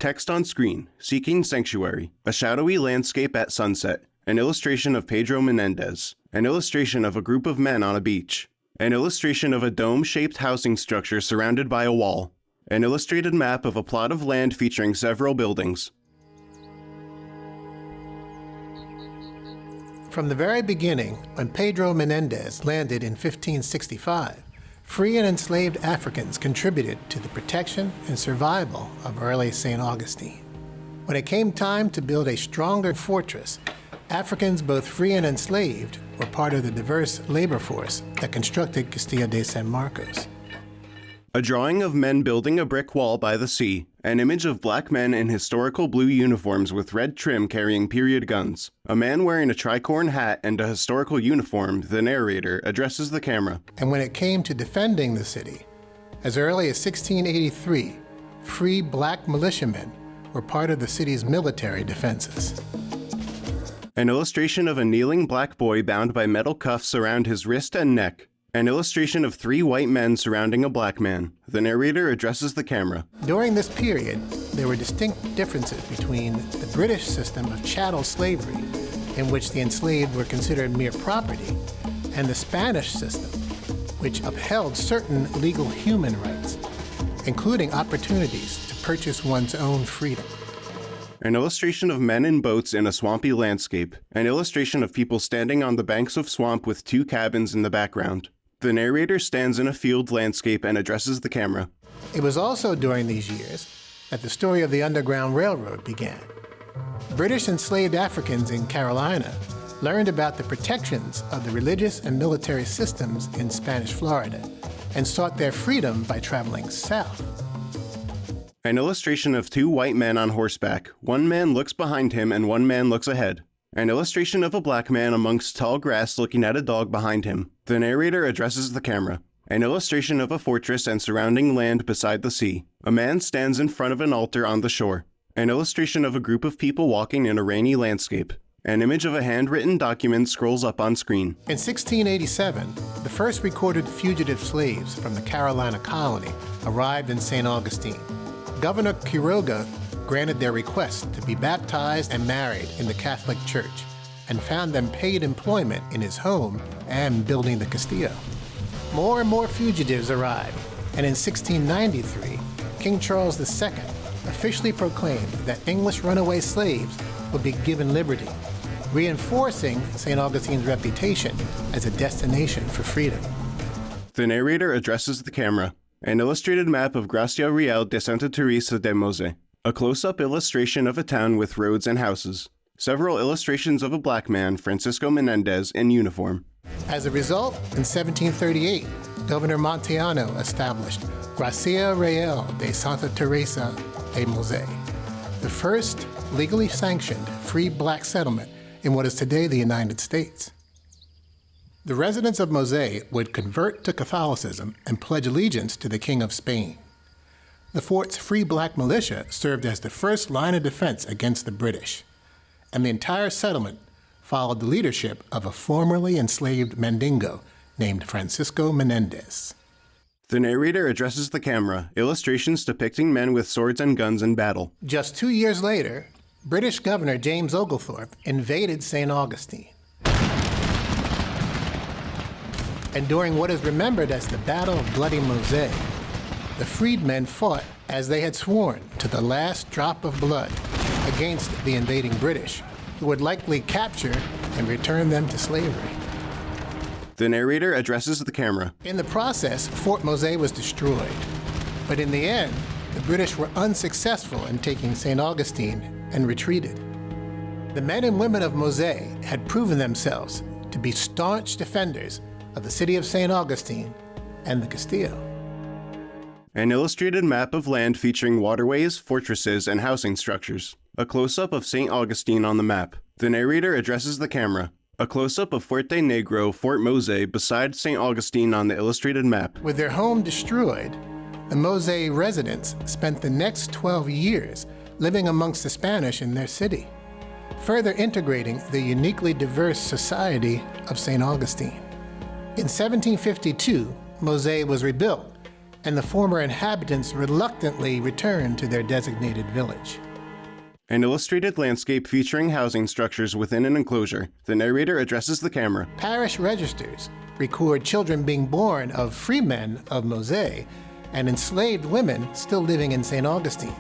Text on screen, Seeking Sanctuary, a shadowy landscape at sunset, an illustration of Pedro Menendez, an illustration of a group of men on a beach, an illustration of a dome-shaped housing structure surrounded by a wall, an illustrated map of a plot of land featuring several buildings. From the very beginning, when Pedro Menendez landed in 1565, free and enslaved Africans contributed to the protection and survival of early St. Augustine. When it came time to build a stronger fortress, Africans, both free and enslaved, were part of the diverse labor force that constructed Castillo de San Marcos. A drawing of men building a brick wall by the sea, an image of black men in historical blue uniforms with red trim carrying period guns, a man wearing a tricorn hat and a historical uniform, the narrator, addresses the camera. And when it came to defending the city, as early as 1683, free black militiamen were part of the city's military defenses. An illustration of a kneeling black boy bound by metal cuffs around his wrist and neck. An illustration of 3 white men surrounding a black man. The narrator addresses the camera. During this period, there were distinct differences between the British system of chattel slavery, in which the enslaved were considered mere property, and the Spanish system, which upheld certain legal human rights, including opportunities to purchase one's own freedom. An illustration of men in boats in a swampy landscape. An illustration of people standing on the banks of swamp with 2 cabins in the background. The narrator stands in a field landscape and addresses the camera. It was also during these years that the story of the Underground Railroad began. British enslaved Africans in Carolina learned about the protections of the religious and military systems in Spanish Florida and sought their freedom by traveling south. An illustration of 2 white men on horseback. One man looks behind him and one man looks ahead. An illustration of a black man amongst tall grass looking at a dog behind him. The narrator addresses the camera. An illustration of a fortress and surrounding land beside the sea. A man stands in front of an altar on the shore. An illustration of a group of people walking in a rainy landscape. An image of a handwritten document scrolls up on screen. In 1687, the first recorded fugitive slaves from the Carolina colony arrived in St. Augustine. Governor Quiroga granted their request to be baptized and married in the Catholic Church and found them paid employment in his home and building the Castillo. More and more fugitives arrived, and in 1693, King Charles II officially proclaimed that English runaway slaves would be given liberty, reinforcing St. Augustine's reputation as a destination for freedom. The narrator addresses the camera. An illustrated map of Gracia Real de Santa Teresa de Mose. A close-up illustration of a town with roads and houses. Several illustrations of a black man, Francisco Menendez, in uniform. As a result, in 1738, Governor Montiano established Gracia Real de Santa Teresa de Mose, the first legally sanctioned free black settlement in what is today the United States. The residents of Mose would convert to Catholicism and pledge allegiance to the King of Spain. The fort's free black militia served as the first line of defense against the British, and the entire settlement followed the leadership of a formerly enslaved Mandingo named Francisco Menendez. The narrator addresses the camera, illustrations depicting men with swords and guns in battle. Just 2 years later, British Governor James Oglethorpe invaded St. Augustine. And during what is remembered as the Battle of Bloody Mose, the freedmen fought as they had sworn to the last drop of blood against the invading British, who would likely capture and return them to slavery. The narrator addresses the camera. In the process, Fort Mose was destroyed. But in the end, the British were unsuccessful in taking St. Augustine and retreated. The men and women of Mose had proven themselves to be staunch defenders of the city of St. Augustine and the Castillo. An illustrated map of land featuring waterways, fortresses, and housing structures. A close-up of St. Augustine on the map. The narrator addresses the camera. A close-up of Fuerte Negro, Fort Mose, beside St. Augustine on the illustrated map. With their home destroyed, the Mose residents spent the next 12 years living amongst the Spanish in their city, further integrating the uniquely diverse society of St. Augustine. In 1752, Mose was rebuilt and the former inhabitants reluctantly returned to their designated village. An illustrated landscape featuring housing structures within an enclosure. The narrator addresses the camera. Parish registers record children being born of freemen of Moselle and enslaved women still living in St. Augustine,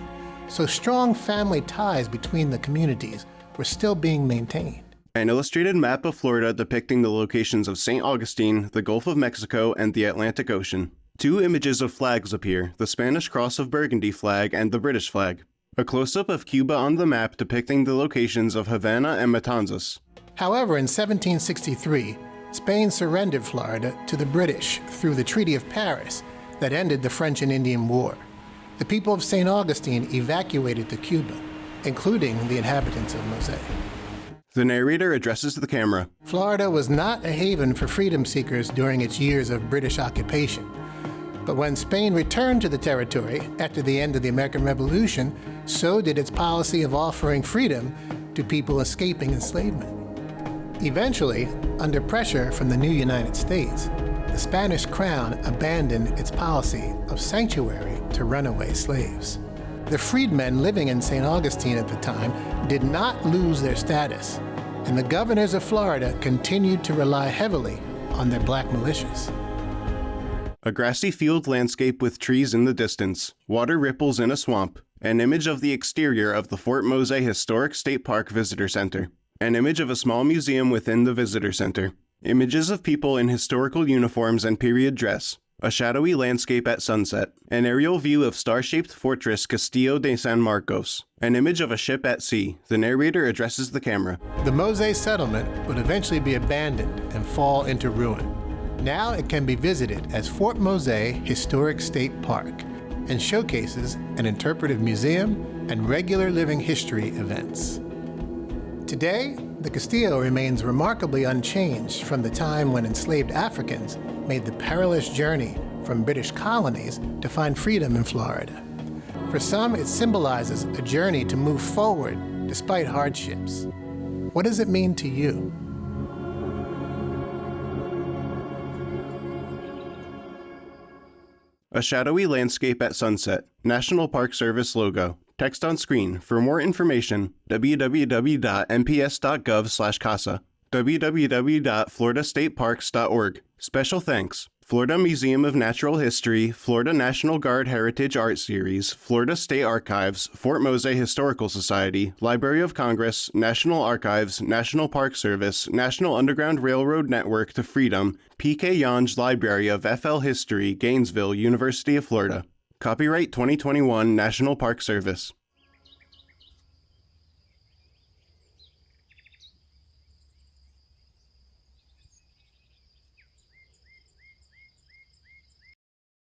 so strong family ties between the communities were still being maintained. An illustrated map of Florida depicting the locations of St. Augustine, the Gulf of Mexico, and the Atlantic Ocean. Two images of flags appear, the Spanish Cross of Burgundy flag and the British flag. A close-up of Cuba on the map depicting the locations of Havana and Matanzas. However, in 1763, Spain surrendered Florida to the British through the Treaty of Paris that ended the French and Indian War. The people of St. Augustine evacuated to Cuba, including the inhabitants of Moselle. The narrator addresses the camera. Florida was not a haven for freedom seekers during its years of British occupation. But when Spain returned to the territory after the end of the American Revolution, so did its policy of offering freedom to people escaping enslavement. Eventually, under pressure from the new United States, the Spanish crown abandoned its policy of sanctuary to runaway slaves. The freedmen living in St. Augustine at the time did not lose their status, and the governors of Florida continued to rely heavily on their black militias. A grassy field landscape with trees in the distance, water ripples in a swamp, an image of the exterior of the Fort Mose Historic State Park Visitor Center, an image of a small museum within the visitor center, images of people in historical uniforms and period dress, a shadowy landscape at sunset, an aerial view of star-shaped fortress Castillo de San Marcos, an image of a ship at sea. The narrator addresses the camera. The Mose settlement would eventually be abandoned and fall into ruin. Now it can be visited as Fort Mose Historic State Park and showcases an interpretive museum and regular living history events. Today, the Castillo remains remarkably unchanged from the time when enslaved Africans made the perilous journey from British colonies to find freedom in Florida. For some, it symbolizes a journey to move forward despite hardships. What does it mean to you? A shadowy landscape at sunset. National Park Service logo. Text on screen. For more information, www.mps.gov/casa. www.floridastateparks.org. Special thanks. Florida Museum of Natural History, Florida National Guard Heritage Art Series, Florida State Archives, Fort Mose Historical Society, Library of Congress, National Archives, National Park Service, National Underground Railroad Network to Freedom, P.K. Yonge Library of FL History, Gainesville, University of Florida. Copyright 2021 National Park Service.